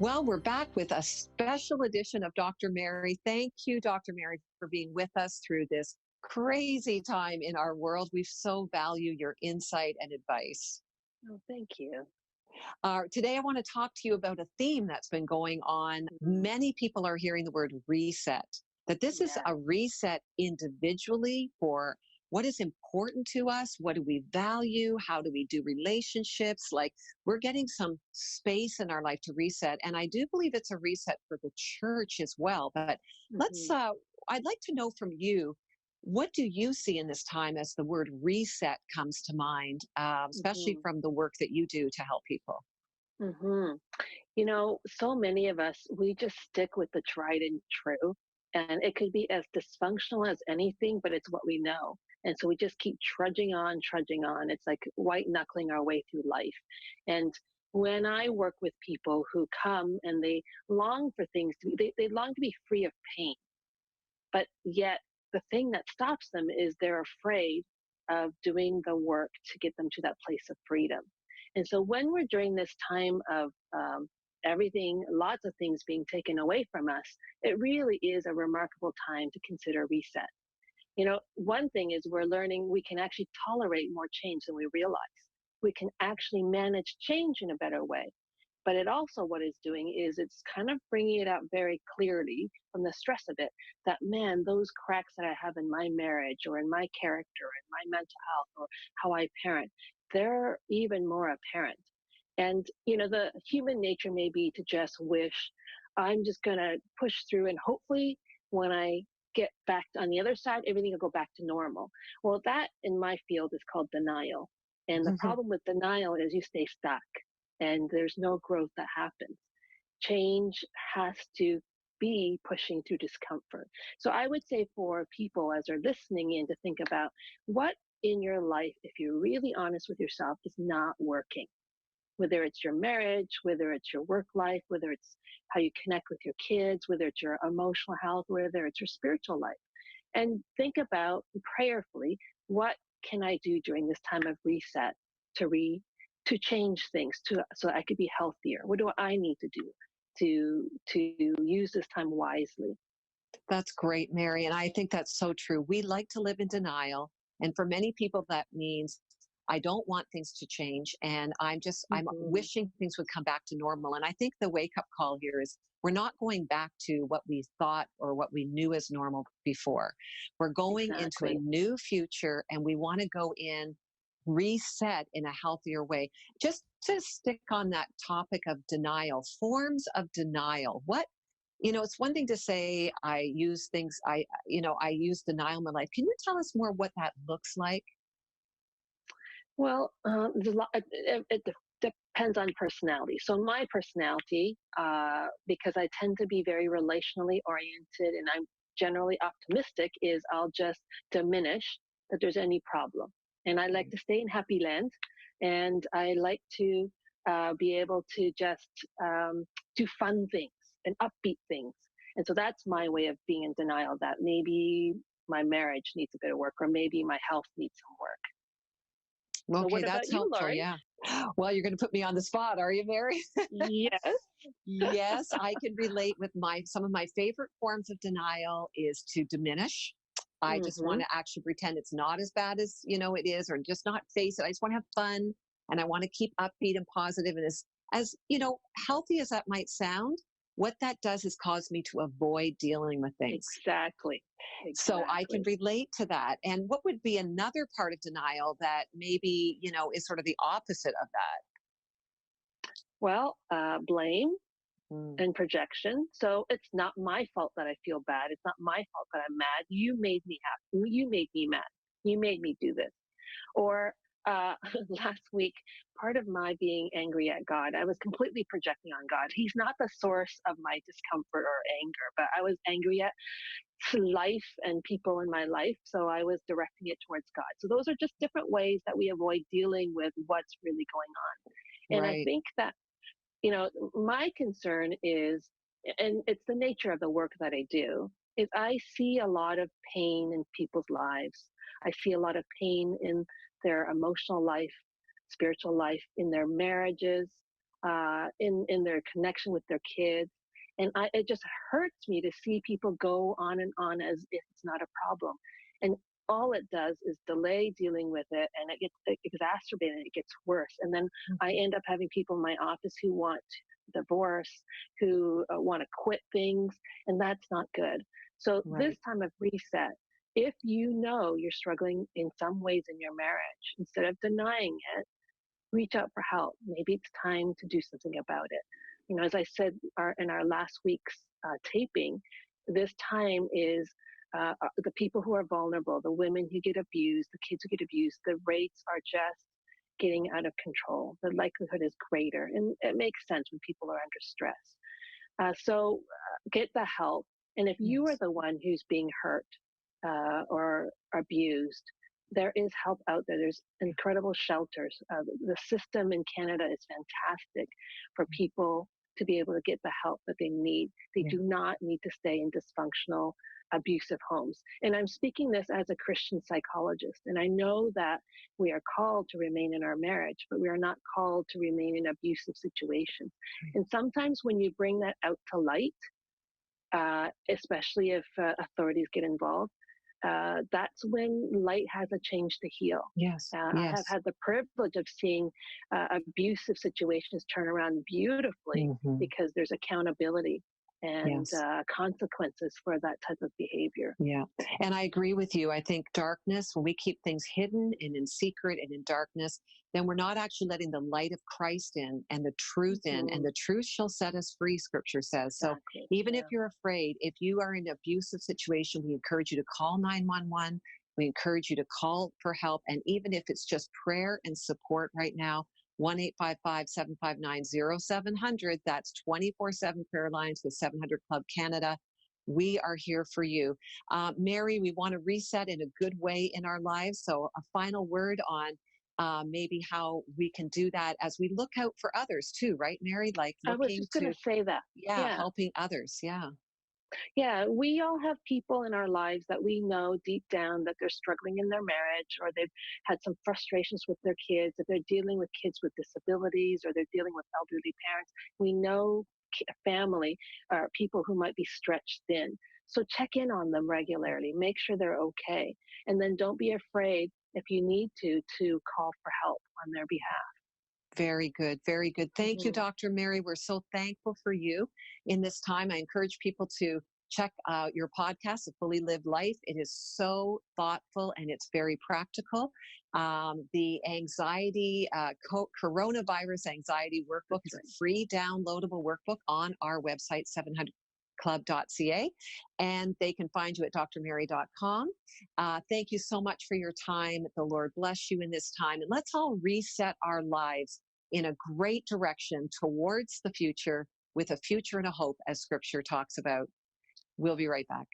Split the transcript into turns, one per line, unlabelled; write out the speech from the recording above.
Well, we're back with a special edition of Dr. Mary. Thank you, Dr. Mary, for being with us through this crazy time in our world. We so value your insight and advice.
Oh, thank you.
Today, I want to talk to you about a theme that's been going on.
Mhm.
Many people are hearing the word reset, that this is
Yeah.
a reset individually for what is important to us, what do we value, how do we do relationships. Like we're getting some space in our life to reset. And I do believe it's a reset for the church as well. But let's,
Mhm.
I'd like to know from you, what do you see in this time as the word reset comes to mind, especially
Mhm.
from the work that you do to help people?
Mhm. So many of us, we just stick with the tried and true. And it could be as dysfunctional as anything, but it's what we know. And so we just keep trudging on, trudging on. It's like white knuckling our way through life. And when I work with people who come and they long for things to be, they long to be free of pain. But yet, the thing that stops them is they're afraid of doing the work to get them to that place of freedom. And so, when we're during this time of everything, lots of things being taken away from us, it really is a remarkable time to consider reset. One thing is we're learning we can actually tolerate more change than we realize. We can actually manage change in a better way. But it also, what it's doing is it's kind of bringing it out very clearly from the stress of it that, man, those cracks that I have in my marriage or in my character and my mental health or how I parent, they're even more apparent. And, the human nature may be to just wish I'm just going to push through and hopefully when I get back on the other side, everything will go back to normal. Well, that in my field is called denial. And the problem with denial is you stay stuck and there's no growth that happens. Change has to be pushing through discomfort. So I would say for people as they're listening in to think about what in your life, if you're really honest with yourself, is not working. Whether it's your marriage, whether it's your work life, whether it's how you connect with your kids, whether it's your emotional health, whether it's your spiritual life. And think about prayerfully, what can I do during this time of reset to to change things so I could be healthier? What do I need to do to use this time wisely?
That's great, Mary. And I think that's so true. We like to live in denial. And for many people, that means I don't want things to change. And I'm
Hmm.
wishing things would come back to normal. And I think the wake up call here is we're not going back to what we thought or what we knew as normal before. We're going into a
Exactly.
new future and we want to go in, reset in a healthier way. Just to stick on that topic of denial, forms of denial. It's one thing to say I use things, I use denial in my life. Can you tell us more what that looks like?
Well, it depends on personality. So my personality, because I tend to be very relationally oriented and I'm generally optimistic, is I'll just diminish that there's any problem. And I like
Mm.
to stay in happy land, and I like to be able to just do fun things and upbeat things. And so that's my way of being in denial that maybe my marriage needs a bit of work, or maybe my health needs some work. So
Okay,
what about
that's
you,
helpful.
Laurie?
Yeah. Well, you're going to put me on the spot, are you, Mary?
Yes.
Yes, I can relate with some of my favorite forms of denial is to diminish. I just want
Mhm.
to actually pretend it's not as bad as, it is, or just not face it. I just want to have fun and I want to keep upbeat and positive. And as healthy as that might sound, what that does is cause me to avoid dealing with things.
Exactly.
So I can
Exactly.
relate to that. And what would be another part of denial that maybe, is sort of the opposite of that?
Well, blame
Mm.
and projection. So it's not my fault that I feel bad. It's not my fault that I'm mad. You made me happy. You made me mad. You made me do this. Or last week, part of my being angry at God, I was completely projecting on God. He's not the source of my discomfort or anger, but I was angry at life and people in my life. So I was directing it towards God. So those are just different ways that we avoid dealing with what's really going on. And I
Right.
think that, my concern is, and it's the nature of the work that I do, is I see a lot of pain in people's lives. I see a lot of pain in their emotional life, spiritual life, in their marriages. in their connection with their kids. And it just hurts me to see people go on as if it's not a problem. And all it does is delay dealing with it, and it gets exacerbated, and it gets worse. And then I
Mhm.
end up having people in my office who want divorce, who want to quit things, and that's not good. So this
Right.
time of reset, if you know you're struggling in some ways in your marriage, instead of denying it, reach out for help. Maybe it's time to do something about it. As I said in our last week's taping, this time is the people who are vulnerable, the women who get abused, the kids who get abused, the rates are just getting out of control. The likelihood is greater. And it makes sense when people are under stress. So get the help. And if you are
Yes.
the one who's being hurt or abused, there is help out there. There's incredible shelters. The system in Canada is fantastic for people to be able to get the help that they need. They
Yeah.
do not need to stay in dysfunctional, abusive homes. And I'm speaking this as a Christian psychologist. And I know that we are called to remain in our marriage, but we are not called to remain in abusive situations.
Right.
And sometimes when you bring that out to light, especially if authorities get involved, that's when light has a chance to heal.
Yes.
I have
Yes.
had the privilege of seeing abusive situations turn around beautifully
Hmm.
because there's accountability and
Yes.
consequences for that type of behavior.
Yeah. And I agree with you. I think darkness, when we keep things hidden and in secret and in darkness, then we're not actually letting the light of Christ in and the truth in, and
Hmm.
the truth shall set us free, scripture says. So
Exactly.
even if
Yeah.
you're afraid, if you are in an abusive situation, we encourage you to call 911. We encourage you to call for help. And even if it's just prayer and support right now, 1 855 759 0700. That's 24/7 prayer lines with 700 Club Canada. We are here for you. Mary, we want to reset in a good way in our lives. So, a final word on maybe how we can do that as we look out for others too, right, Mary? Like
I was
looking
just going
to,
to say that.
yeah,
Yeah.
helping others. Yeah.
Yeah, we all have people in our lives that we know deep down that they're struggling in their marriage, or they've had some frustrations with their kids, that they're dealing with kids with disabilities, or they're dealing with elderly parents. We know family or people who might be stretched thin. So check in on them regularly, make sure they're okay. And then don't be afraid if you need to call for help on their behalf.
Very good. Very good. Thank you,
Hmm.
Dr. Mary. We're so thankful for you in this time. I encourage people to check out your podcast, A Fully Lived Life. It is so thoughtful and it's very practical. The anxiety, coronavirus anxiety workbook
That's
is a
right.
free downloadable workbook on our website, 700club.ca, and they can find you at drmary.com. Thank you so much for your time. The Lord bless you in this time. And let's all reset our lives in a great direction towards the future with a future and a hope, as scripture talks about. We'll be right back.